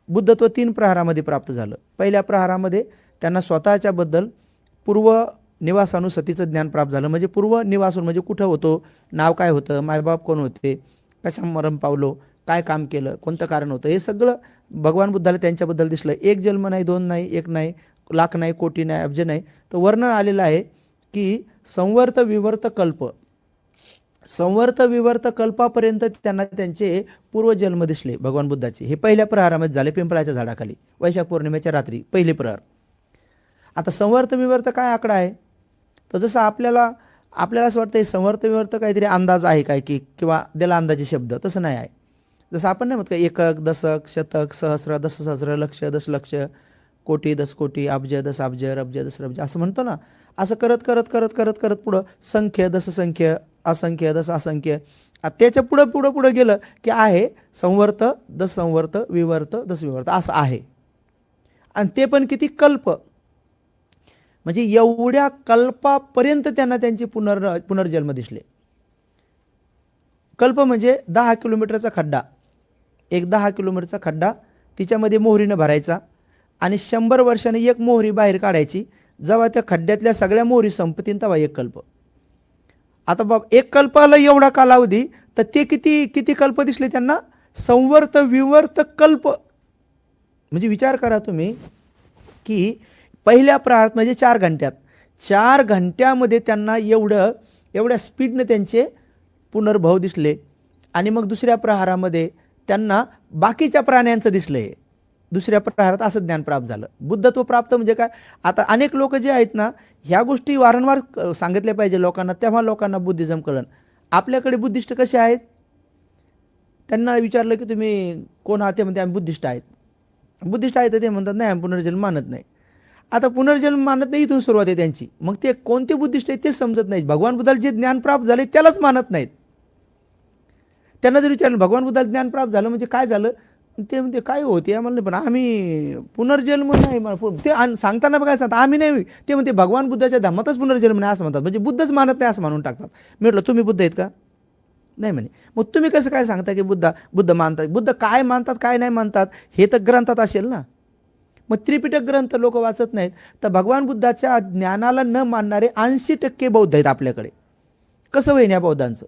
बुद्धत्व 3 प्रहारामध्ये प्राप्त झालं. पहिल्या प्रहारामध्ये त्यांना स्वतःच्याबद्दल पूर्व निवासानुसतीचं ज्ञान प्राप्त झालं. म्हणजे पूर्व निवासून म्हणजे कुठं होतो, नाव काय होतं, मायबाप कोण होते, कशा मरण पावलो, काय काम केलं, कोणतं कारण होतं, हे सगळं भगवान बुद्धाला त्यांच्याबद्दल दिसलं. एक जन्म नाही, 2 नाही, 1 नाही, लाख नाही, कोटी नाही, अब्ज नाही. तर वर्णन आलेलं आहे की संवर्त विवर्त कल्प, संवर्त विवर्त कल्पापर्यंत त्यांना त्यांचे पूर्वजन्म दिसले भगवान बुद्धाचे. हे पहिल्या प्रहारामध्ये झाले, पिंपळाच्या झाडाखाली वैशाख पौर्णिमेच्या रात्री पहिली प्रहार. आता संवर्त विवर्त काय आकडा आहे, तर जसं आपल्याला असं वाटतं संवर्त विवर्त काहीतरी अंदाज आहे काय की किंवा त्याला अंदाजे शब्द, तसं नाही आहे. जसं आपण नाही म्हणत का एकक, दशक, शतक, सहस्र, दशसहस्र, लक्ष, दशलक्ष, कोटी, दशकोटी, अब्ज, दशाब्ज, अब्ज, दशअब्ज असं म्हणतो ना. असं करत करत करत करत करत पुढं संख्य, दशसंख्य, असंख्य, दश असंख्य, त्याच्या पुढं पुढं पुढं गेलं की आहे संवर्त, दशसंवर्त, विवर्त, दशविवर्त असं आहे. आणि ते पण किती कल्प, म्हणजे एवढ्या कल्पापर्यंत त्यांना त्यांचे पुनर्जन्म दिसले. कल्प म्हणजे 10 किलोमीटरचा खड्डा, एक 10 किलोमीटरचा खड्डा, तिच्यामध्ये मोहरीनं भरायचा आणि 100 वर्षांनी एक मोहरी बाहेर काढायची. जेव्हा त्या खड्ड्यातल्या सगळ्या मोहरी संपतील तेव्हा एक कल्प. आता बाब एक कल्पाला एवढा कालावधी, तर ते किती किती कल्प दिसले त्यांना, संवर्त विवर्त कल्प. म्हणजे विचार करा तुम्ही की पहिल्या प्रहारात म्हणजे 4 घंट्यात, 4 घंट्यामध्ये त्यांना एवढ्या स्पीडनं त्यांचे पुनर्भव दिसले. आणि मग दुसऱ्या प्रहारामध्ये त्यांना बाकीच्या प्राण्यांचं दिसलंय. दुसऱ्या प्रहारात असं ज्ञान प्राप्त झालं. बुद्धत्व प्राप्त म्हणजे काय, आता अनेक लोक जे आहेत ना, ह्या गोष्टी वारंवार सांगितल्या पाहिजे लोकांना, तेव्हा लोकांना बुद्धिझम कळण. आपल्याकडे बुद्धिस्ट कसे आहेत, त्यांना विचारलं की तुम्ही कोण आहात, ते म्हणते आम्ही बुद्धिस्ट आहेत. बुद्धिस्ट आहेत ते म्हणतात नाही आम्ही पुनर्जन्म मानत नाही. आता पुनर्जन्म मानत नाही, इथून सुरुवात आहे त्यांची. मग ते कोणते बुद्धिस्ट आहेत तेच समजत नाहीत. भगवान बुद्धाला जे ज्ञान प्राप्त झाले त्यालाच मानत नाहीत. त्यांना जर विचारलं भगवान बुद्धाला ज्ञान प्राप्त झालं म्हणजे काय झालं, ते म्हणते काय होते आम्हाला नाही, पण आम्ही पुनर्जन्म नाही ते सांगताना बघायला सांगतात आम्ही नाही. ते म्हणते भगवान बुद्धाच्या धर्मातच पुनर्जन्म नाही असं म्हणतात, म्हणजे बुद्धच मानत नाही असं म्हणून टाकतात. मी म्हटलं तुम्ही बुद्ध आहेत का, नाही म्हणे. मग तुम्ही कसं काय सांगता की बुद्ध मानतात, बुद्ध काय मानतात काय नाही मानतात हे तर ग्रंथात असेल ना. मग त्रिपिटक ग्रंथ लोक वाचत नाहीत. तर भगवान बुद्धाच्या ज्ञानाला न मानणारे 80% बौद्ध आहेत आपल्याकडे. कसं होईन या बौद्धांचं,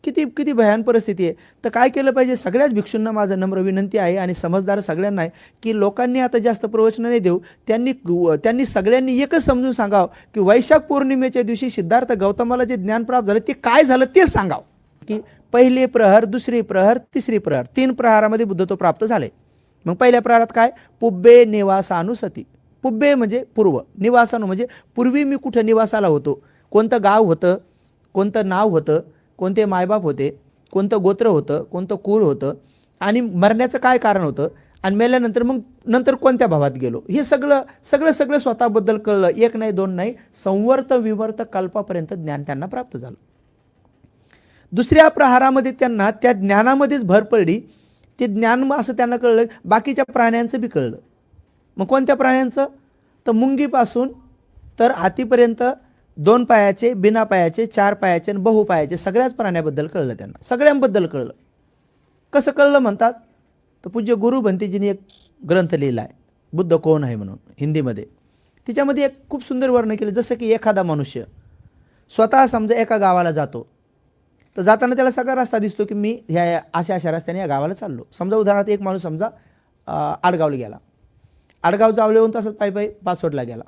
किती किती भयान परिस्थिती आहे. तर काय केलं पाहिजे, सगळ्याच भिक्षूंना माझं नम्र विनंती आहे आणि समजदार सगळ्यांना आहे की लोकांनी आता जास्त प्रवचन नाही देऊ, त्यांनी सगळ्यांनी एकच समजून सांगावं की वैशाख पौर्णिमेच्या दिवशी सिद्धार्थ गौतमाला जे ज्ञान प्राप्त झालं ते काय झालं तेच सांगावं. की पहिले प्रहर, दुसरी प्रहर, तिसरी प्रहर, 3 प्रहारामध्ये बुद्धत्व प्राप्त झाले. मग पहिल्या प्रहारात काय, पुब्बे निवासानुसती. पुब्बे म्हणजे पूर्व, निवासानु म्हणजे पूर्वी मी कुठं निवासाला होतो, कोणतं गाव होतं, कोणतं नाव होतं, कोणते मायबाप होते, कोणतं गोत्र होतं, कोणतं कुळ होतं, आणि मरण्याचं काय कारण होतं, आणि मेल्यानंतर मग नंतर कोणत्या भावात गेलो, हे सगळं सगळं सगळं स्वतःबद्दल कळलं. 1 नाही 2 नाही, संवर्त विवर्त कल्पापर्यंत ज्ञान त्यांना प्राप्त झालं. दुसऱ्या प्रहारामध्ये त्यांना त्या ज्ञानामध्येच भर पडली. ते ज्ञान असं त्यांना कळलं, बाकीच्या प्राण्यांचं बी कळलं. मग कोणत्या प्राण्यांचं, तर मुंगीपासून तर हातीपर्यंत 2 पायाचे, बिना पायाचे, 4 पायाचे आणि बहुपायाचे सगळ्याच प्राण्याबद्दल कळलं त्यांना, सगळ्यांबद्दल कळलं. कसं कळलं म्हणतात, तर पूज्य गुरु भंतेजींनी एक ग्रंथ लिहिला आहे बुद्ध कोण आहे म्हणून हिंदीमध्ये. तिच्यामध्ये एक खूप सुंदर वर्णन केलं. जसं की एखादा मनुष्य स्वतः समजा एका गावाला जातो, तर जाताना त्याला सगळा रस्ता दिसतो की मी ह्या अशा रस्त्याने या गावाला चाललो. समजा उदाहरणार्थ एक माणूस समजा आडगावला गेला, आडगाव जावलेहून तसंच पायी पाचोडला गेला,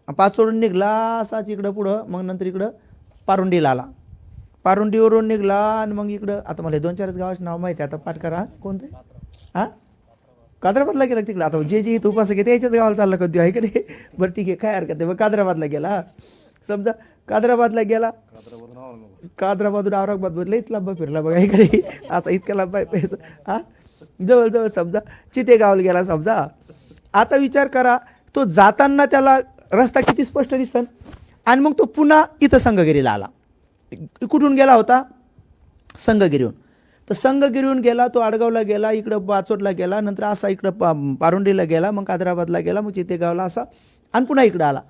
पाचोडून निघला असाच इकडं पुढं, मग नंतर इकडं पारुंडीला आला, पारुंडीवरून निघला आणि मग इकडं, आता मला 2-4 गावाचं नाव माहिती आहे, आता पाठ करा. कोणते, हां काद्राबादला गेला तिकडं. आता जे इथं उपासक आहे त्याच्याच गावाला चालला कधी आहे का नाही, बरं ठीक आहे काय हरकत आहे. मग काद्राबादला गेला, समजा काद्राबादला गेला, काद्राबादून औरंगाबाद लईच लांब फिरला बघा इकडे. आता इतक्या लांब पैसा, हां जवळजवळ समजा चितेगावला गेला समजा. आता विचार करा, तो जाताना त्याला रस्ता किती स्पष्ट दिसन, आणि मग तो पुन्हा इथं संगगिरीला आला. कुठून गेला होता, संगगिरीहून. तर संगगिरीहून गेला तो, आडगावला गेला, इकडं पाचोडला गेला, नंतर असा इकडं पारुंडीला गेला, मग काद्राबादला गेला, मग चितेगावला असा, आणि पुन्हा इकडं आला.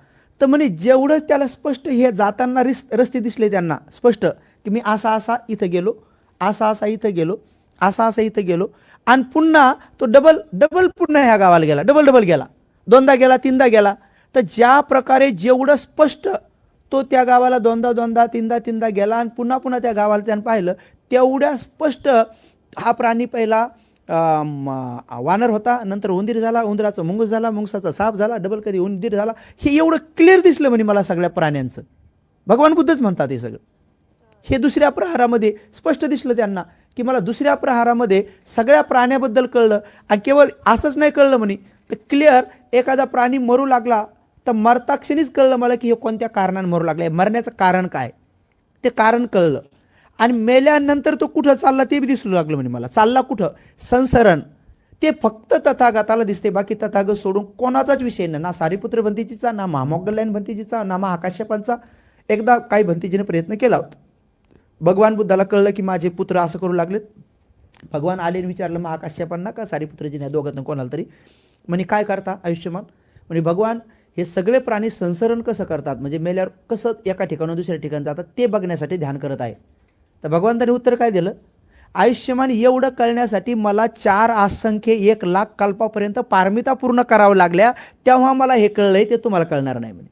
तर म्हणे जेवढं त्याला स्पष्ट हे जाताना रस्ते दिसले त्यांना स्पष्ट, की मी असा इथं गेलो, असा इथं गेलो, असा इथं गेलो, आणि पुन्हा तो डबल डबल पुन्हा ह्या गावाला गेला, डबल डबल गेला, दोनदा गेला, तीनदा गेला. तर ज्या प्रकारे जेवढं स्पष्ट तो त्या गावाला दोनदा दोनदा तीनदा तीनदा गेला आणि पुन्हा पुन्हा त्या गावाला त्यानं पाहिलं, तेवढ्या स्पष्ट हा प्राणी पहिला वानर होता, नंतर उंदीर झाला, उंदराचा मुंगूस झाला, मुंगसाचा साप झाला, डबल कधी उंदीर झाला. हे एवढं क्लिअर दिसलं म्हणे मला सगळ्या प्राण्यांचं. भगवान बुद्धच म्हणतात हे सगळं. हे दुसऱ्या प्रहारामध्ये स्पष्ट दिसलं त्यांना, की मला दुसऱ्या प्रहारामध्ये सगळ्या प्राण्याबद्दल कळलं. आणि केवळ असंच नाही कळलं म्हणे, तर क्लिअर एखादा प्राणी मरू लागला तर मरताक्षणीच कळलं मला की हे कोणत्या कारणाने मरू लागला, मरण्याचं कारण काय ते कारण कळलं. आणि मेल्यानंतर तो कुठं चालला ते बी दिसू लागलं म्हणे मला. चालला कुठं? संसरण. ते फक्त तथागताला दिसते, बाकी तथागत सोडून कोणाचाच विषय नाही. ना सारीपुत्र भंतीजीचा, ना महामोगल्यान भंतीजीचा, ना महाकाश्यपांचा. एकदा काही भंतीजीने प्रयत्न केला होता. भगवान बुद्धाला कळलं की माझे पुत्र असं करू लागलेत. भगवान आले विचारलं महाकाश्यपांना का सारीपुत्रजीने, दोघांना कोणाला तरी. म्हणे काय करता आयुष्यमान? म्हणजे भगवान हे सगळे प्राणी संसरण कसं करतात, म्हणजे मेल्यावर कसं एका ठिकाणून दुसऱ्या ठिकाणी जातात ते बघण्यासाठी ध्यान करत आहे. तर भगवंताने उत्तर काय दिलं? आयुष्यमान एवढं कळण्यासाठी मला 4 असंख्य 1,00,000 कल्पापर्यंत पारमिता पूर्ण करावं लागल्या, तेव्हा मला हे कळलंय, ते तुम्हाला कळणार नाही म्हणे.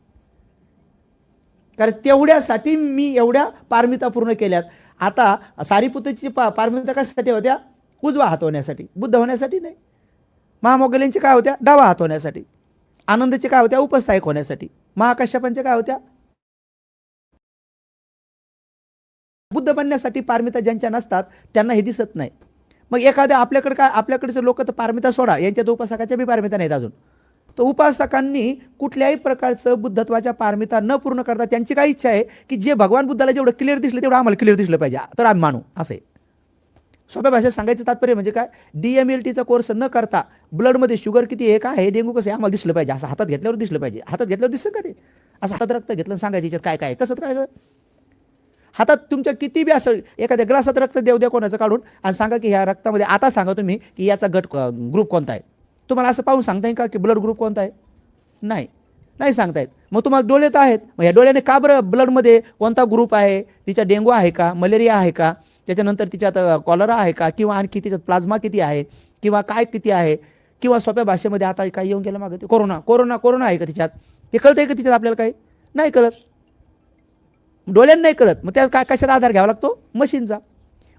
कारण तेवढ्यासाठी मी एवढ्या पारमिता पूर्ण केल्यात. आता सारीपुत्रची पारमिता कशासाठी होत्या? उजवा हात होण्यासाठी, बुद्ध होण्यासाठी नाही. महामोगल्यांची काय होत्या? डावा हात होण्यासाठी. आनंदाचे काय होत्या? उपस्थायक होण्यासाठी. महाकाश्यपांच्या काय होत्या? बुद्ध बनण्यासाठी. पारमिता ज्यांच्या नसतात त्यांना हे दिसत नाही. मग एखाद्या आपल्याकडे काय, आपल्याकडचे लोक तर पारमिता सोडा, यांच्या तर उपासकाच्या बी पारमिता नाहीत अजून. तर उपासकांनी कुठल्याही प्रकारचं बुद्धत्वाच्या पारमिता न पूर्ण करता त्यांची काय इच्छा आहे की जे भगवान बुद्धाला जेवढं क्लिअर दिसलं तेवढं आम्हाला क्लिअर दिसलं पाहिजे, तर आम्ही मानू. असे सोप्या भाषेत सांगायचं तात्पर्य म्हणजे काय? DMLTचा कोर्स न करता ब्लडमध्ये शुगर किती आहे, काय आहे, डेंगू कसं आहे, आम्हाला दिसलं पाहिजे. असं हातात घेतल्यावर दिसलं पाहिजे. हातात घेतल्यावर दिसतं का ते? असं हातात रक्त घेतलं सांगायचं याच्यात काय काय कसं काय? हातात तुमच्या किती बी असं एखाद्या ग्लासात रक्त देऊ द्या कोणाचं काढून आणि सांगा की ह्या रक्तामध्ये, आता सांगा तुम्ही की याचा ग्रुप कोणता आहे. तुम्हाला असं पाहून सांगता येईल का की ब्लड ग्रुप कोणता आहे? नाही, नाही सांगता येत. मग तुम्हाला डोळे तर आहेत, मग या डोळ्याने का बरं ब्लडमध्ये कोणता ग्रुप आहे, तिच्या डेंगू आहे का, मलेरिया आहे का, त्याच्यानंतर तिच्यात कॉलरा आहे का, किंवा आणखी तिच्यात प्लाझ्मा किती आहे, किंवा काय किती आहे, किंवा सोप्या भाषेमध्ये आता काय येऊन गेलं मागं ते कोरोना कोरोना कोरोना आहे का तिच्यात, हे कळतंय का तिच्यात? आपल्याला काही नाही कळत, डोळ्यांना नाही कळत. मग त्या काय कशाचा आधार घ्यावा लागतो? मशीनचा.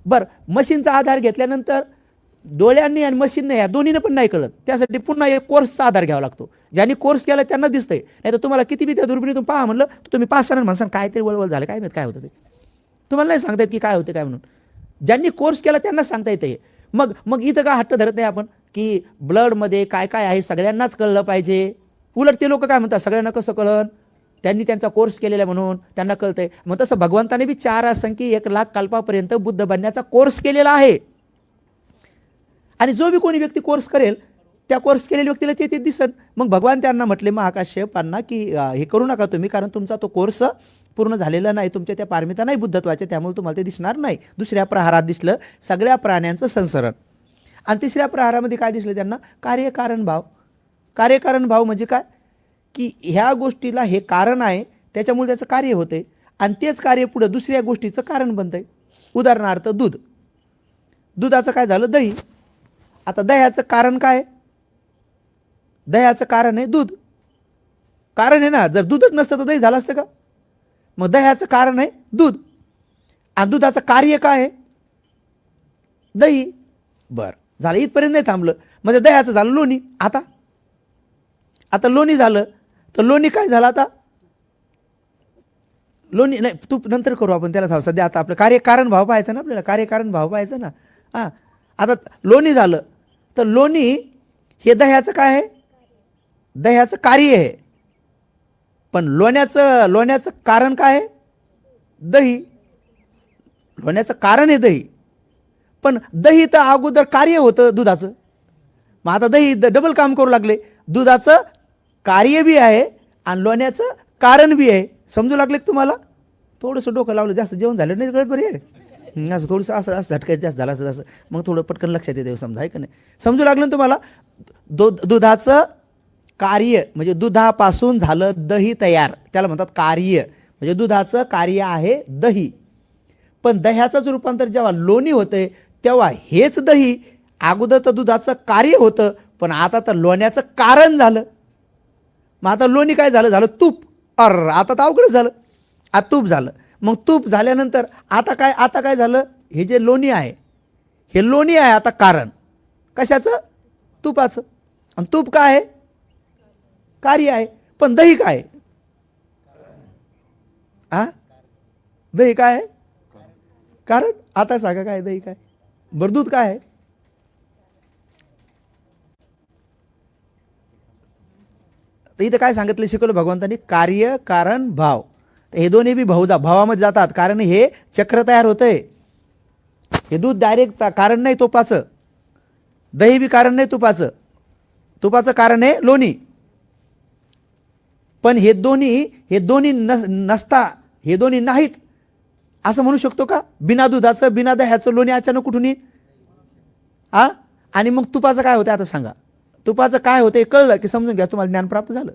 बरं, मशीनचा आधार घेतल्यानंतर डोळ्यांनी आणि मशीनने या दोन्हीने पण नाही कळत. त्यासाठी पुन्हा एक कोर्सचा आधार घ्यावा लागतो. ज्यांनी कोर्स केला त्यांना दिसतंय. नाही तर तुम्हाला किती बी त्या दुर्बिणीतून पहा म्हणलं तुम्ही 5 जण म्हणसान काहीतरी वळवळ झालं, काय माहित काय होतं ते, तुम्हाला नाही सांगता येत की काय होतं काय म्हणून. ज्यांनी कोर्स केला त्यांनाच सांगता येतं हे. मग इथं का हट्ट धरत नाही आपण की ब्लडमध्ये काय काय आहे सगळ्यांनाच कळलं पाहिजे. उलट ते लोक काय म्हणतात, सगळ्यांना कसं कळन, त्यांनी त्यांचा कोर्स केलेला म्हणून त्यांना कळतंय. मग तसं भगवंताने बी 4 असंख्य 1,00,000 कल्पापर्यंत बुद्ध बनण्याचा कोर्स केलेला आहे. आणि जो बी कोणी व्यक्ती कोर्स करेल त्या कोर्स केलेल्या व्यक्तीला ते दिसन. मग भगवान त्यांना म्हटले महाकाश्यपांना की हे करू नका तुम्ही, कारण तुमचा तो कोर्स पूर्ण झालेला नाही, तुमच्या त्या पारमिता नाही बुद्धत्वाच्या, त्यामुळे तुम्हाला ते दिसणार नाही. दुसऱ्या प्रहारात दिसलं सगळ्या प्राण्यांचं संसरण. आणि तिसऱ्या प्रहारामध्ये काय दिसलं त्यांना? कार्यकारण भाव. कार्यकारण भाव म्हणजे काय की ह्या गोष्टीला हे कारण आहे त्याच्यामुळे त्याचं कार्य होते आणि तेच कार्य पुढे दुसऱ्या गोष्टीचं कारण बनतंय. उदाहरणार्थ दूध. दुधाचं काय झालं? दही. आता दह्याचं कारण काय? दह्याचं कारण आहे दूध. कारण आहे ना, जर दूधच नसतं तर दही झालं असतं का? मग दह्याचं कारण आहे दूध आणि दुधाचं कार्य काय आहे? दही. बरं झालं, इथपर्यंत नाही थांबलं. म्हणजे दह्याचं झालं लोणी. आता लोणी झालं तर लोणी काय झालं? आता लोणी नाही, तू नंतर करू आपण त्याला. सध्या आता आपलं कार्यकारण भाव पाहायचं ना, आपल्याला कार्यकारण भाव पाहायचं ना. हां, आता लोणी झालं तर लोणी हे दह्याचं काय आहे? दह्याचं कार्य आहे. पण लोण्याचं कारण काय आहे? दही. लोण्याचं कारण आहे दही, पण दही तर अगोदर कार्य होतं दुधाचं. मग आता दही डबल काम करू लागले. दुधाचं कार्य बी आहे आणि लोण्याचं कारण बी आहे. समजू लागले की तुम्हाला? थोडंसं डोकं लावलं, जास्त जेवण झालं नाही कळत बरं आहे. असं थोडंसं असं झटकायचं जास्त झालं असं मग थोडं पटकन लक्षात येते, समजा आहे का नाही? समजू लागलं ना तुम्हाला? दुधाचं कार्य म्हणजे दुधापासून झालं दही तयार, त्याला म्हणतात कार्य. म्हणजे दुधाचं कार्य आहे दही. पण दह्याचंच रूपांतर जेव्हा लोणी होते तेव्हा हेच दही अगोदर तर दुधाचं कार्य होतं, पण आता तर लोण्याचं कारण झालं. मग आता लोणी काय झालं, झालं तूप. आता तर अवघड झालं, आता तूप झालं. मग तूप झाल्यानंतर आता काय झालं, हे जे लोणी आहे, हे लोणी आहे आता कारण कशाचं, तुपाचं. आणि तूप काय आहे, कार्य आहे. पण दही काय आहे, दही काय आहे, कारण. आता सांगा काय दही काय, बरं दूध काय आहे. तर इथं काय सांगितलं, शिकवलं भगवंतांनी, कार्य कारण भाव. हे दोन्ही बी भावामध्ये जातात, कारण हे चक्र तयार होतंय. हे दूध डायरेक्ट कारण नाही तुपाचं, दही बी कारण नाही तुपाचं, तुपाचं कारण आहे लोणी. पण हे दोन्ही नसता, हे दोन्ही नाहीत असं म्हणू शकतो का. बिना दुधाचं बिना दह्याचं लोणी अचानक कुठून येईल. आणि मग तुपाचं काय होतं आता सांगा. तुपाचं काय होतं हे कळलं की समजून घ्या, तुम्हाला ज्ञान प्राप्त झालं.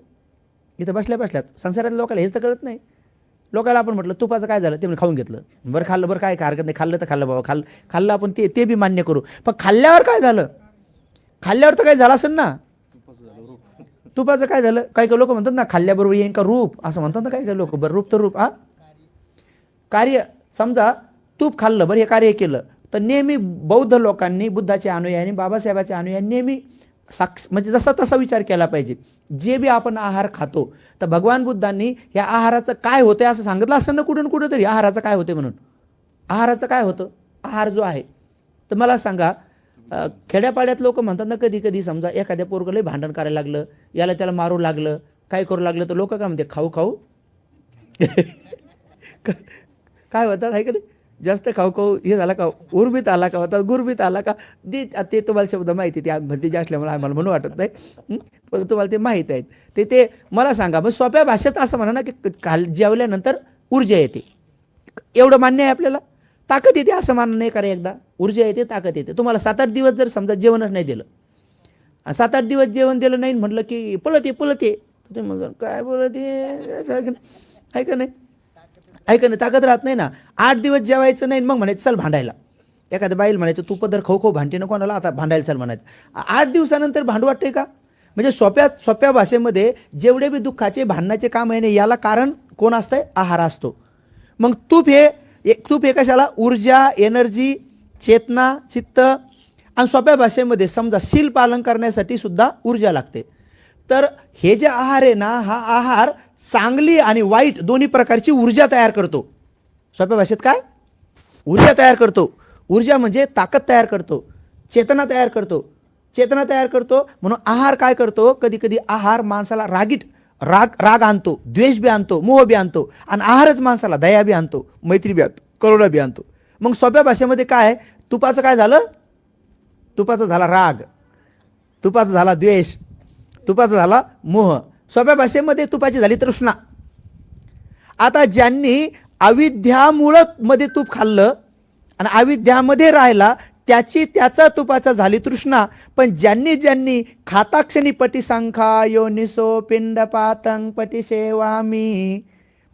इथं बसल्यात संसारातल्या लोकांना हेच तर कळत नाही. लोकांना आपण म्हटलं तुपाचं काय झालं, ते म्हणजे खाऊन घेतलं. बरं खाल्लं, बरं काय हरकत नाही, खाल्लं तर खाल्लं बाबा, खाल्लं आपण, ते बी मान्य करू. पण खाल्ल्यावर काय झालं, खाल्ल्यावर तर काय झालं असेल ना. तुपाचं काय झालं, काही काही लोक म्हणतात ना खाल्ल्याबरोबर येईन का रूप, असं म्हणतात ना काही काही लोक. बरं रूप तर रूप, कार्य. समजा तूप खाल्लं, बरं हे कार्य केलं, तर नेहमी बौद्ध लोकांनी, बुद्धाच्या अनुयायांनी, बाबासाहेबाच्या अनुयायांनी नेहमी म्हणजे जसा तसा विचार केला पाहिजे. जे बी आपण आहार खातो, तर भगवान बुद्धांनी या आहाराचं काय होतंय असं सांगितलं असं ना कुठून कुठं तरी, आहाराचं काय होते म्हणून. आहाराचं काय होतं, आहार जो आहे. तर मला सांगा, खेड्यापाड्यात लोक म्हणतात ना कधी कधी, समजा एखाद्या पोरगं भांडण करायला लागलं, याला त्याला मारू लागलं, काय करू लागलं, तर लोक काय म्हणते, खाऊ खाऊ काय होतात आहे का नाही, जास्त खाऊ खाऊ हे झाला का, उर्बीत आला का, होता गुरबीत आला का. ते तुम्हाला शब्द माहिती, ते भरतीचे असल्यामुळे आम्हाला म्हणून वाटत नाही, पण तुम्हाला ते माहीत आहेत. ते मला सांगा, मग सोप्या भाषेत असं म्हणा ना की जेवल्यानंतर ऊर्जा येते, एवढं मान्य आहे आपल्याला. ताकद येते असं मानणं नाही करा, एकदा ऊर्जा येते, ताकद येते. तुम्हाला 7-8 दिवस जर समजा जेवणच नाही दिलं, 7-8 दिवस जेवण दिलं नाही म्हटलं की पळत ये, तुम्ही मग काय बोलत आहे का नाही, ताकद राहत नाही ना. 8 दिवस जेवायचं नाही, मग म्हणायचं चल भांडायला. एखाद्या बाईला म्हणायचं तू पदर खाऊ भांडते नको कोणाला, आता भांडायला चल म्हणायचं. 8 दिवसानंतर भांडू वाटते का. म्हणजे सोप्या भाषेमध्ये जेवढे बी दुःखाचे भांडण्याचे काम आहे ना, याला कारण कोण असतंय, आहार असतो. मग तूप हे कशाला, ऊर्जा, एनर्जी, चेतना, चित्त. आणि सोप्या भाषेमध्ये समजा शील पालन करण्यासाठी सुद्धा ऊर्जा लागते. तर हे जे आहार आहे ना, हा आहार चांगली आणि वाईट दोन्ही प्रकारची ऊर्जा तयार करतो. सोप्या भाषेत काय, ऊर्जा तयार करतो. ऊर्जा म्हणजे ताकद तयार करतो, चेतना तयार करतो. म्हणून आहार काय करतो, कधी कधी आहार माणसाला राग आणतो, द्वेष बी आणतो, मोह बी आणतो. आणि आहारच माणसाला दया बी आणतो, मैत्री बी आणतो, करुणा बी आणतो. मग सोप्या भाषेमध्ये काय, तुपाचं काय झालं, तुपाचा झाला राग, तुपाचा झाला द्वेष, तुपाचा झाला मोह. सोप्या भाषेमध्ये तुपाची झाली तृष्णा. आता ज्यांनी अविद्यामुळं मध्ये तूप खाल्लं आणि अविद्यामध्ये राहिला, त्याचा तुपाचा झाली तृष्णा. पण ज्यांनी खाताक्षणी पटिसंखा योनिसो पिंडपातं पटिसेवामी,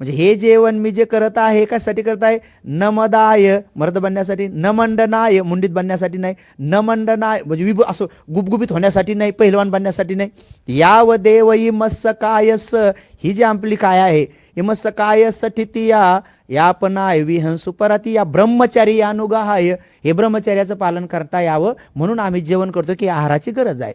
म्हणजे हे जेवण मी जे करत आहे कशासाठी करत आहे, नमदाय मर्द बनण्यासाठी, नमंडनाय मुंडीत बनण्यासाठी नाही, नमंडनाय म्हणजे असं गुबगुबीत होण्यासाठी नाही, पहिलवान बनण्यासाठी नाही. याव देव इमस्स कायस, ही जी आपली काय आहे, इमस्स कायस ठितिया यापनाय विहंसु परती, या ब्रह्मचारी अनुगाहाय, हे ब्रह्मचर्याचं पालन करता यावं म्हणून आम्ही जेवण करतो की आहाराची गरज आहे.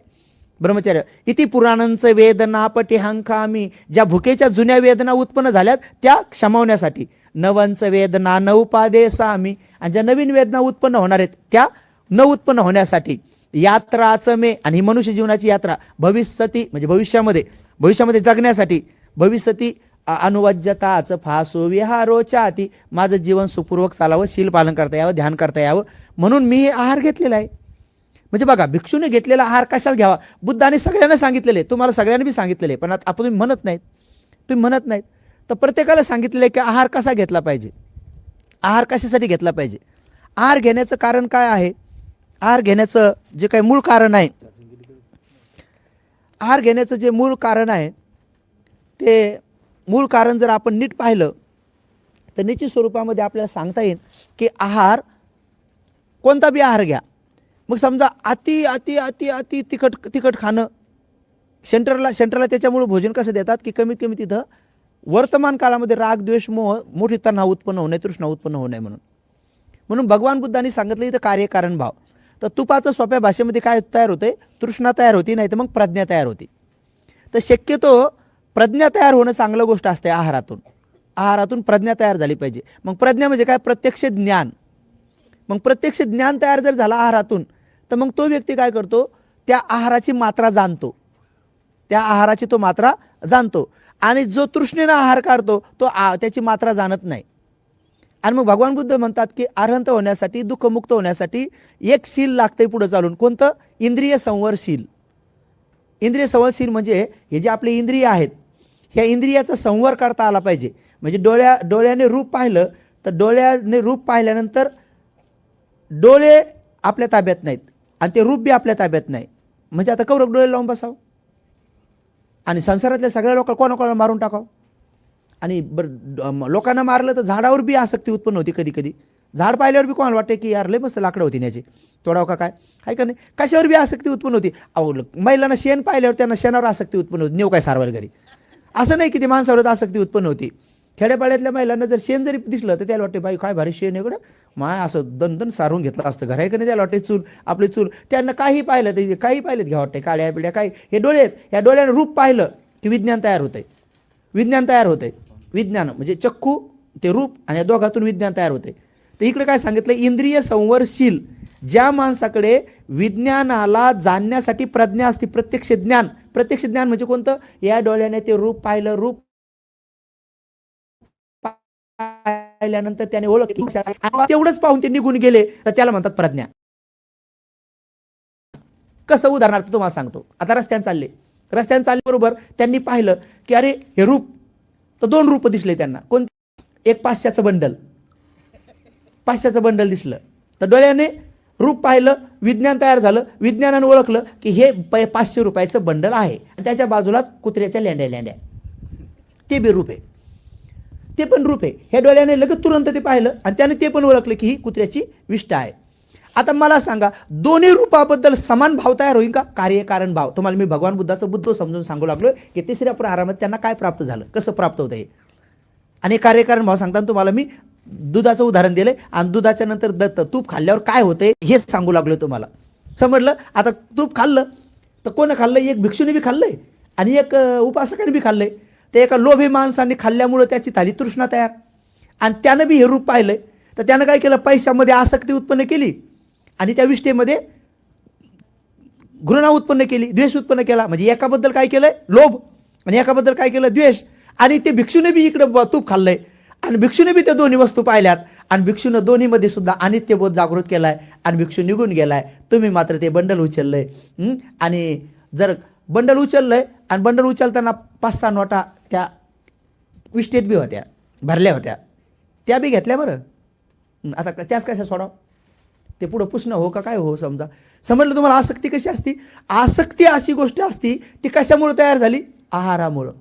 ब्रह्मचर्य इति पुराणांचं वेदना पटिहंकामी, ज्या भुकेच्या जुन्या वेदना उत्पन्न झाल्यात त्या क्षमावण्यासाठी, नवंच वेदना न उपादेसामी, आणि ज्या नवीन वेदना उत्पन्न होणार आहेत त्या न उत्पन्न होण्यासाठी, यात्राचं मे, आणि ही मनुष्य जीवनाची यात्रा, भविष्यती म्हणजे भविष्यामध्ये जगण्यासाठी, भविष्यती अनुवज्जताचं फासो विहारोचाती, माझं जीवन सुपूर्वक चालावं, शील पालन करता यावं, ध्यान करता यावं म्हणून मी हे आहार घेतलेला आहे. म्हणजे बघा, भिक्षूने घेतलेला आहार कशाला घ्यावा, बुद्धाने सगळ्यांना सांगितलेले, तुम्हाला सगळ्यांनी बी सांगितलेले, पण आता आपण तुम्ही म्हणत नाहीत. तर प्रत्येकाला सांगितलेलं आहे की आहार कसा घेतला पाहिजे, आहार कशासाठी घेतला पाहिजे. आहार घेण्याचं कारण काय आहे, आहार घेण्याचं जे काही मूळ कारण आहे, आहार घेण्याचं जे मूळ कारण आहे, ते मूळ कारण जर आपण नीट पाहिलं तर निश्चित स्वरूपामध्ये आपल्याला सांगता येईल की आहार, कोणता बी आहार घ्या, मग समजा अति अति अति अति तिखट तिखट खाणं, सेंटरला त्याच्यामुळे भोजन कसं देतात की कमीत कमी तिथं वर्तमान काळामध्ये राग द्वेष मोह मोठी तणाव उत्पन्न होऊ नये, तृष्णा उत्पन्न होऊ नये म्हणून भगवान बुद्धांनी सांगितलं इथं कार्यकारण भाव. तर तुपाचं सोप्या भाषेमध्ये काय तयार होते, तृष्णा तयार होती, नाही तर मग प्रज्ञा तयार होती. तर शक्यतो प्रज्ञा तयार होणं चांगलं गोष्ट असते. आहारातून प्रज्ञा तयार झाली पाहिजे. मग प्रज्ञा म्हणजे काय, प्रत्यक्ष ज्ञान. मग प्रत्यक्ष ज्ञान तयार जर झाला आहारातून, तर मग तो व्यक्ती काय करतो, त्या आहाराची मात्रा जाणतो, आणि जो तृष्णेनं आहार काढतो तो त्याची मात्रा जाणत नाही. आणि मग भगवान बुद्ध म्हणतात की अरहंत होण्यासाठी, दुःखमुक्त होण्यासाठी एक शील लागते पुढे चालून. कोणतं, इंद्रिय संवरशील. इंद्रिय संवरशील म्हणजे हे जे आपले इंद्रिय आहेत, ह्या इंद्रियाचा संवर करता आला पाहिजे. म्हणजे डोळ्याने रूप पाहिलं तर डोळ्याने रूप पाहिल्यानंतर डोळे आपल्या ताब्यात नाहीत आणि ते रूप बी आपल्या ताब्यात नाही. म्हणजे आता कौरक डोळे लावून बसावं आणि संसारातल्या सगळ्या लोक कोणाकोणाला मारून टाकावं. आणि लोकांना मारलं तर झाडावर बी आसक्ती उत्पन्न होती. कधी कधी झाड पाहिल्यावर बी कोणाला वाटते की यार लय मस्त लाकडं होती न्याची, तोडावं का काय, आहे का नाही. कशावर बी आसक्ती उत्पन्न होती. महिलांना शेण पाहिल्यावर त्यांना शेणावर आसक्ती उत्पन्न होती, नेऊ काय सारवायला घरी. असं नाही की ते माणसावर आसक्ती उत्पन्न होती. खेड्यापाड्यातल्या महिलांना जर शेण जरी दिसलं तर त्याला वाटते बाई काय भारी शेण एवढं, माय असं दणदण सारून घेतलं असतं घर, आहे का नाही. त्याला वाटते आपली चूल. त्यांना काही पाहिलं तर काही पाहिलं घ्या वाटते, काळ्या पिढ्या काही. हे डोळे आहेत, या डोळ्याने रूप पाहिलं की विज्ञान तयार होते. विज्ञान म्हणजे चक्कू, ते रूप, आणि या दोघातून विज्ञान तयार होते. तर इकडे काय सांगितलं, इंद्रिय संवरशील. ज्या माणसाकडे विज्ञानाला जाणण्यासाठी प्रज्ञा असते, प्रत्यक्ष ज्ञान म्हणजे कोणतं, या डोळ्याने ते रूप पाहिलं, रूप पाहिल्यानंतर त्याने ओळखलं, तेवढंच पाहून ते निघून गेले, तर त्याला म्हणतात प्रज्ञा. कसं, उदाहरणार्थ तुम्हाला सांगतो. आता रस्त्याने चालल्याबरोबर त्यांनी पाहिलं की अरे हे रूप, तर दोन रूप दिसले त्यांना. कोणते, एक पाचशेचं बंडल दिसलं. तर डोळ्याने रूप पाहिलं, विज्ञान तयार झालं, विज्ञानाने ओळखलं की हे 500 रुपयाचं बंडल आहे, आणि त्याच्या बाजूलाच कुत्र्याच्या लेंड्या, ते बी रूप आहे, ते पण रूप आहे. ह्या डोळ्याने लगेच तुरंत ते पाहिलं आणि त्याने ते पण ओळखलं की ही कुत्र्याची विष्ठा आहे. आता मला सांगा, दोन्ही रूपाबद्दल समान भाव तयार होईल का, कार्यकारण भाव. तुम्हाला मी भगवान बुद्धाचं बुद्ध समजून सांगू लागलो की तिसऱ्या प्रहारामध्ये त्यांना काय प्राप्त झालं, कसं प्राप्त होतं हे. आणि कार्यकारण भाव सांगताना तुम्हाला मी दुधाचं उदाहरण दिलंय, आणि दुधाच्या नंतर तूप खाल्ल्यावर काय होते हे सांगू लागलो तुम्हाला. समजलं. आता तूप खाल्लं तर कोण खाल्लं, एक भिक्षूने बी खाल्लंय आणि एक उपासकाने बी खाल्लंय. ते एका लोभी माणसाने खाल्ल्यामुळं त्याची झाली तृष्णा तयार, आणि त्यानं बी हे रूप पाहिलंय. तर त्यानं काय केलं, पैशामध्ये आसक्ती उत्पन्न केली, आणि त्या विष्ठेमध्ये घृणा उत्पन्न केली, द्वेष उत्पन्न केला. म्हणजे एकाबद्दल काय केलंय, लोभ, आणि एकाबद्दल काय केलं, द्वेष. आणि ते भिक्षूने बी इकडं तूप खाल्लंय, आणि भिक्षूने बी त्या दोन्ही वस्तू पाहिल्यात, आणि भिक्षूनं दोन्हीमध्ये सुद्धा अनित्यबोध जागृत केलाय, आणि भिक्षू निघून गेलाय. तुम्ही मात्र ते बंडल उचललंय. आणि जर बंडल उचललंय, आणि बंडल उचलताना 5-6 नोटा त्या विष्ठेत बी होत्या, भरल्या होत्या, त्या बी घेतल्या. बरं, आता त्याच कशा सोडावं, ते पुढं पुसणं हो का काय हो. समजलं तुम्हाला. आसक्ती कशी असती, आसक्ती अशी गोष्ट असती ती कशामुळे तयार झाली, आहारामुळं.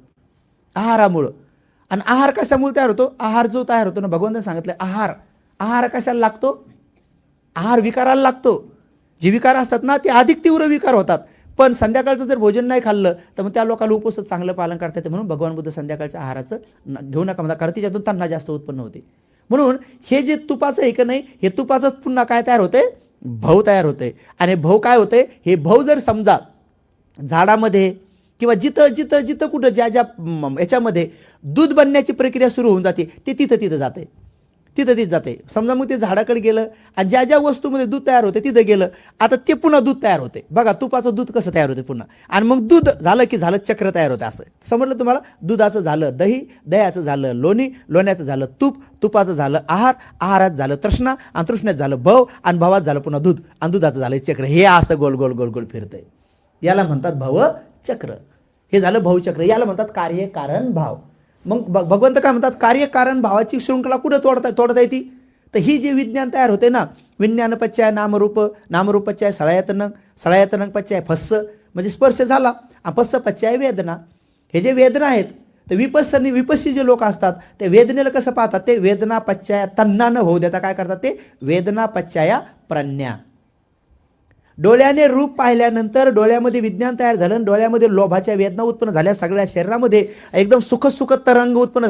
आणि आहार कशामुळे तयार होतो, आहार जो तयार होतो ना, भगवंताने सांगितलं आहार कशाला लागतो, आहार विकाराला लागतो. जे विकार असतात ना ते अधिक तीव्र विकार होतात. पण संध्याकाळचं जर भोजन नाही खाल्लं तर मग त्या लोकांना उपवासाचं चांगलं पालन करता येते. म्हणून भगवान बुद्ध संध्याकाळच्या आहाराचं घेऊ नका म्हणतात, कारण तिच्यातून तन्ना जास्त उत्पन्न होते. म्हणून हे जे तुपाचं आहे का नाही, हे तुपाचंच पुन्हा काय तयार होते, भाव तयार होते. आणि भाव काय होते, हे भाव जर समजा झाडामध्ये किंवा जिथं कुठं ज्या याच्यामध्ये दूध बनण्याची प्रक्रिया सुरू होऊन जाते, ते तिथं जाते. समजा मग ते झाडाकडे गेलं, आणि ज्या वस्तूमध्ये दूध तयार होते तिथं गेलं, आता ते पुन्हा दूध तयार होते. बघा तुपाचं दूध कसं तयार होते पुन्हा, आणि मग दूध झालं की झालं चक्र तयार होतं. असं समजलं तुम्हाला. दुधाचं झालं दही, दह्याचं झालं लोणी, लोण्याचं झालं तूप, तुपाचं झालं आहार, आहारात झालं तृष्णा, आणि तृष्ण्यात झालं भव, आणि भवात झालं पुन्हा दूध, आणि दुधाचं झालं चक्र. हे असं गोल गोल गोल गोल फिरतंय. याला म्हणतात भवचक्र. हे झालं भवचक्र. याला म्हणतात कार्यकारण भाव. मग भगवंत काय म्हणतात, कार्यकारण भावाची शृंखला कुठं तोडता येते, तर ही जे विज्ञान तयार होते ना, विज्ञान पच्चाय नामरूप, नामरूप पच्चाय सळायतनं पच्चाय फस्स, म्हणजे स्पर्श झाला, फस्स पच्चाय वेदना. हे जे वेदना आहेत, तर विपस्सी जे लोक असतात ते वेदनेला कसं पाहतात, ते वेदना पच्चाया तन्ना न होऊ देता काय करतात, ते वेदना पच्चाया प्रज्ञा. डोळ्याने रूप पाहिल्यानंतर डोळ्यामध्ये विज्ञान तयार झालं, डोळ्यामध्ये लोभाच्या वेदना उत्पन्न झाल्या, सगळ्या शरीरामध्ये एकदम सुख तरंग उत्पन्न झाले.